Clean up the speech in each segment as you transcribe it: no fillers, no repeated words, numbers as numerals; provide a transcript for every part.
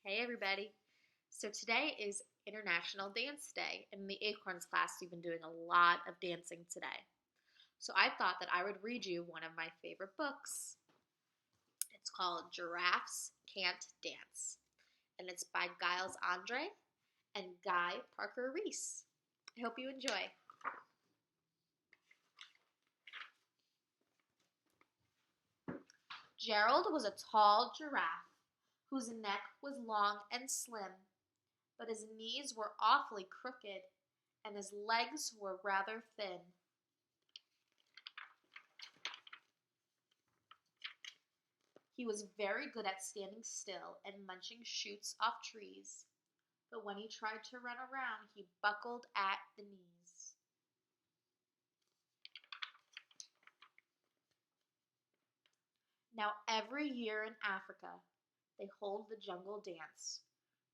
Hey everybody. So today is International Dance Day, and in the Acorns class we've been doing a lot of dancing today. So I thought that I would read you one of my favorite books. It's called Giraffes Can't Dance, and it's by Giles Andre and Guy Parker Reese. I hope you enjoy. Gerald was a tall giraffe whose neck was long and slim, but his knees were awfully crooked and his legs were rather thin. He was very good at standing still and munching shoots off trees, but when he tried to run around, he buckled at the knees. Now, every year in Africa, they hold the jungle dance,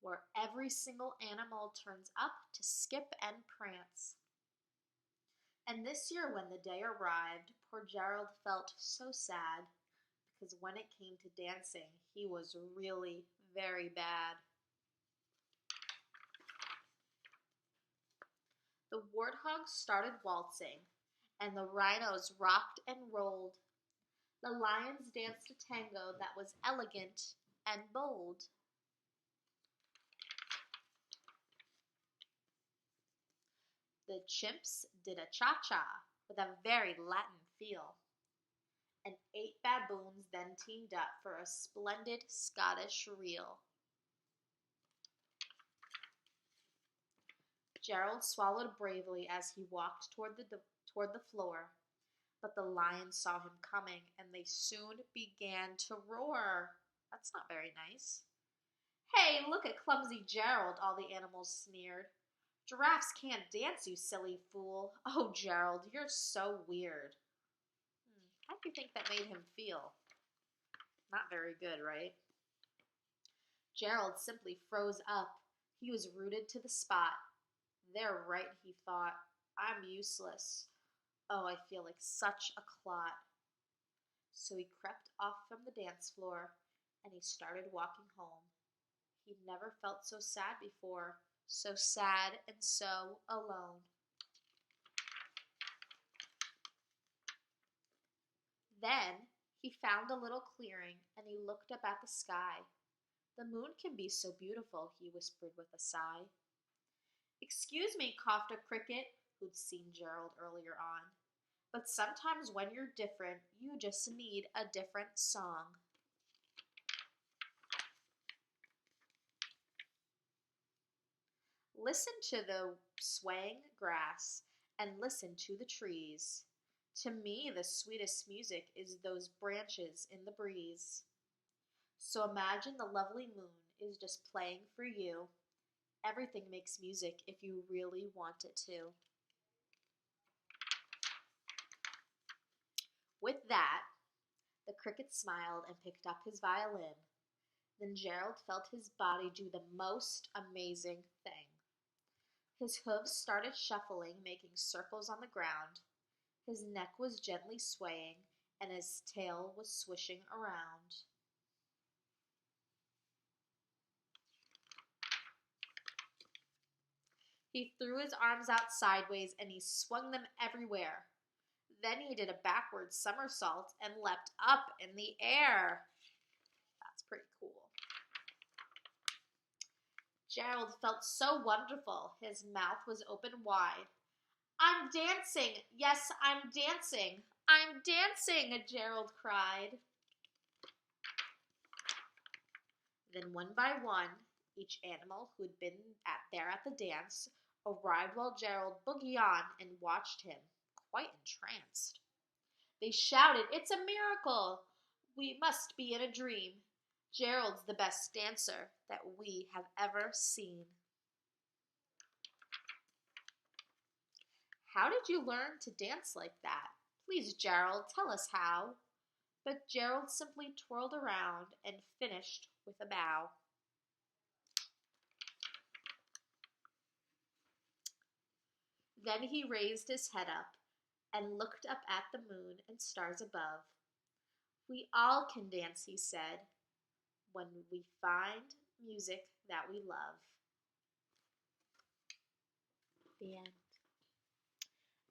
where every single animal turns up to skip and prance. And this year, when the day arrived, poor Gerald felt so sad because when it came to dancing, he was really very bad. The warthogs started waltzing, and the rhinos rocked and rolled. The lions danced a tango that was elegant and bold. The chimps did a cha-cha with a very Latin feel. And 8 baboons then teamed up for a splendid Scottish reel. Gerald swallowed bravely as he walked toward the floor, but the lions saw him coming and they soon began to roar. That's not very nice. Hey, look at clumsy Gerald, all the animals sneered. Giraffes can't dance, you silly fool. Oh, Gerald, you're so weird. How do you think that made him feel? Not very good, right? Gerald simply froze up. He was rooted to the spot. They're right, he thought. I'm useless. Oh, I feel like such a clot. So he crept off from the dance floor and he started walking home. He'd never felt so sad before, so sad and so alone. Then he found a little clearing and he looked up at the sky. The moon can be so beautiful, he whispered with a sigh. Excuse me, coughed a cricket who'd seen Gerald earlier on, but sometimes when you're different, you just need a different song. Listen to the swaying grass and listen to the trees. To me, the sweetest music is those branches in the breeze. So imagine the lovely moon is just playing for you. Everything makes music if you really want it to. With that, the cricket smiled and picked up his violin. Then Gerald felt his body do the most amazing thing. His hooves started shuffling, making circles on the ground. His neck was gently swaying, and his tail was swishing around. He threw his arms out sideways and he swung them everywhere. Then he did a backward somersault and leapt up in the air. That's pretty cool. Gerald felt so wonderful. His mouth was open wide. I'm dancing. Yes, I'm dancing. I'm dancing, Gerald cried. Then one by one, each animal who had been there at the dance arrived while Gerald boogied on and watched him, quite entranced. They shouted, "It's a miracle! We must be in a dream. Gerald's the best dancer that we have ever seen." How did you learn to dance like that? Please, Gerald, tell us how. But Gerald simply twirled around and finished with a bow. Then he raised his head up and looked up at the moon and stars above. We all can dance, he said, when we find music that we love. The end.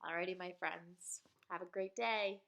Alrighty, my friends. Have a great day.